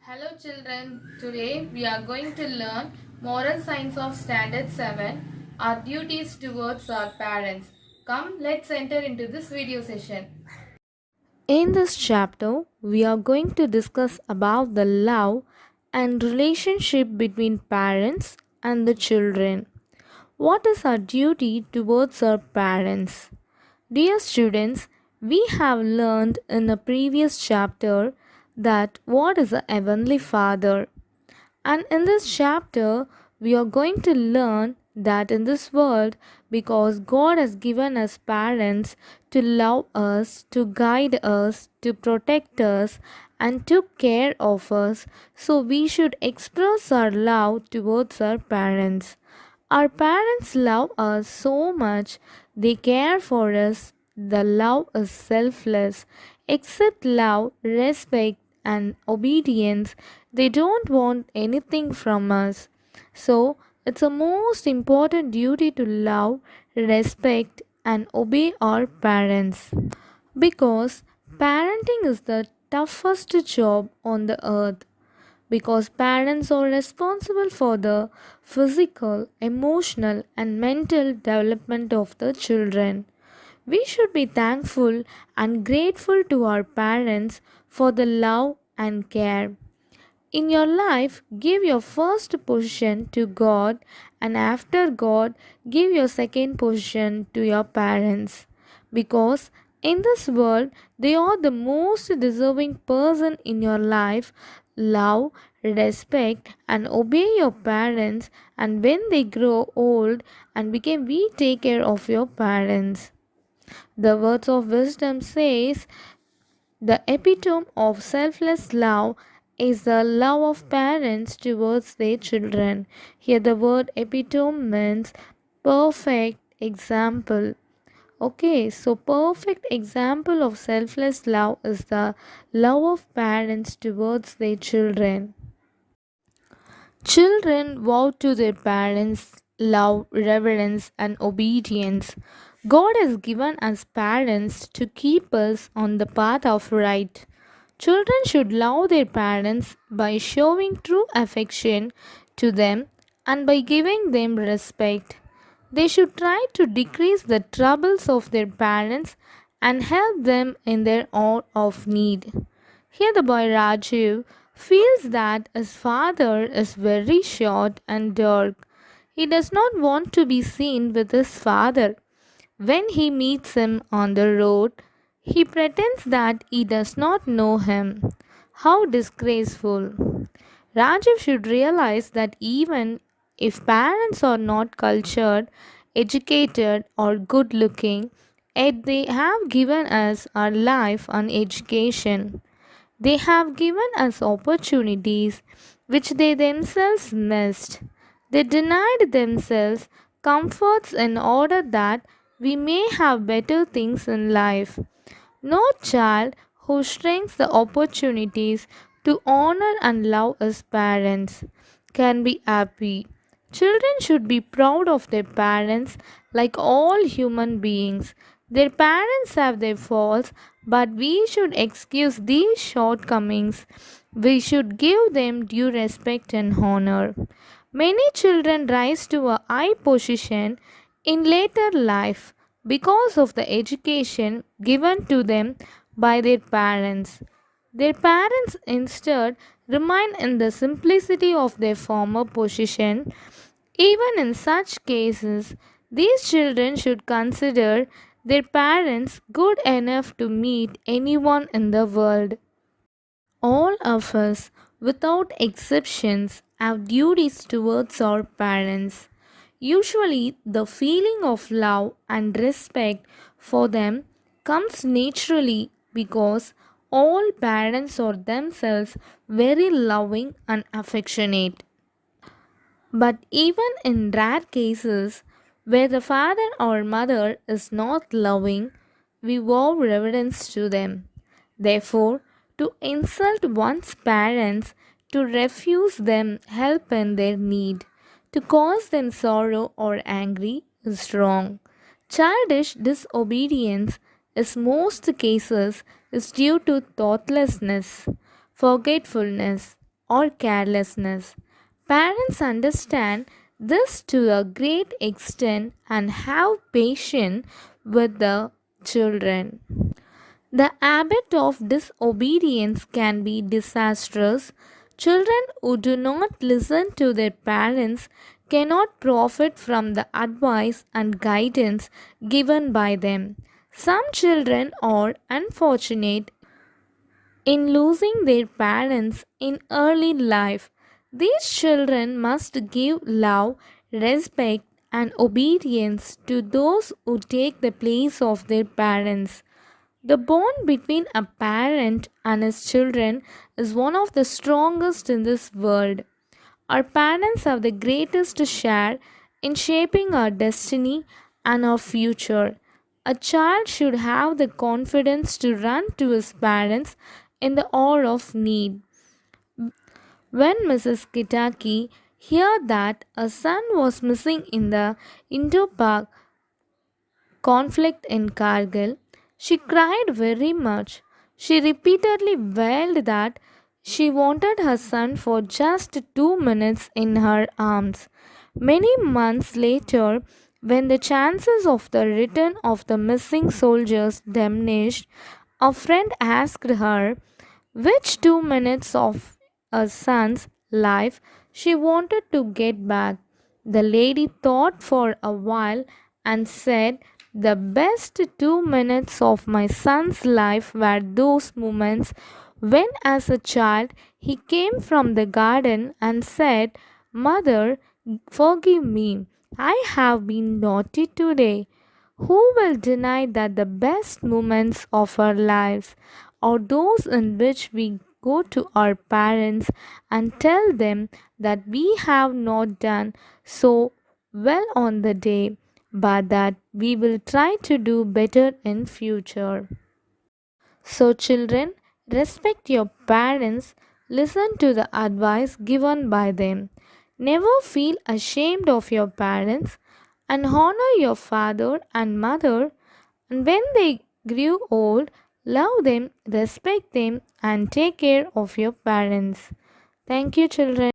Hello children, today we are going to learn Moral Science of Standard 7, our duties towards our parents. Come, let's enter into this video session. In this chapter, we are going to discuss about the love and relationship between parents and the children. What is our duty towards our parents? Dear students, we have learned in a previous chapter that what is a heavenly father, and in this chapter, we are going to learn that in this world, because God has given us parents to love us, to guide us, to protect us, and took care of us, so we should express our love towards our parents. Our parents love us so much, they care for us. The love is selfless. Except love, respect, and obedience, they don't want anything from us. So, it's a most important duty to love, respect, and obey our parents. Because parenting is the toughest job on the earth, because parents are responsible for the physical, emotional, and mental development of the children. We should be thankful and grateful to our parents for the love and care. In your life, give your first position to God, and after God, give your second position to your parents. Because in this world, they are the most deserving person in your life. Love, respect, and obey your parents, and when they grow old and become weak, take care of your parents. The words of wisdom says the epitome of selfless love is the love of parents towards their children. Here, the word epitome means perfect example. Okay, so perfect example of selfless love is the love of parents towards their children. Children vow to their parents love, reverence, and obedience. God has given us parents to keep us on the path of right. Children should love their parents by showing true affection to them and by giving them respect. They should try to decrease the troubles of their parents and help them in their hour of need. Here, the boy Rajiv feels that his father is very short and dark. He does not want to be seen with his father. When he meets him on the road, he pretends that he does not know him. How disgraceful! Rajiv should realize that even if parents are not cultured, educated, or good looking, yet they have given us our life and education. They have given us opportunities which they themselves missed. They denied themselves comforts in order that we may have better things in life. No child who shrinks the opportunities to honor and love his parents can be happy. Children should be proud of their parents like all human beings. Their parents have their faults, but we should excuse these shortcomings. We should give them due respect and honor. Many children rise to a high position in later life because of the education given to them by their parents. Their parents instead remain in the simplicity of their former position. Even in such cases, these children should consider their parents good enough to meet anyone in the world. All of us, without exceptions, have duties towards our parents. Usually, the feeling of love and respect for them comes naturally because all parents are themselves very loving and affectionate. But even in rare cases where the father or mother is not loving, we vow reverence to them. Therefore, to insult one's parents, to refuse them help in their need, to cause them sorrow or angry is wrong. Childish disobedience in most cases is due to thoughtlessness, forgetfulness, or carelessness. Parents understand this to a great extent and have patience with the children. The habit of disobedience can be disastrous. Children who do not listen to their parents cannot profit from the advice and guidance given by them. Some children are unfortunate in losing their parents in early life. These children must give love, respect, and obedience to those who take the place of their parents. The bond between a parent and his children is one of the strongest in this world. Our parents have the greatest share in shaping our destiny and our future. A child should have the confidence to run to his parents in the hour of need. When Mrs. Kitaki heard that a son was missing in the Indo-Pak conflict in Kargil, she cried very much. She repeatedly wailed that she wanted her son for just 2 minutes in her arms. Many months later, when the chances of the return of the missing soldiers diminished, a friend asked her which 2 minutes of a son's life she wanted to get back. The lady thought for a while and said, "The best 2 minutes of my son's life were those moments when, as a child, he came from the garden and said, 'Mother, forgive me. I have been naughty today.' Who will deny that the best moments of our lives are those in which we go to our parents and tell them that we have not done so well on the day, but that we will try to do better in future. So children, respect your parents, listen to the advice given by them. Never feel ashamed of your parents and honor your father and mother, and when they grew old, love them, respect them, and take care of your parents. Thank you, children.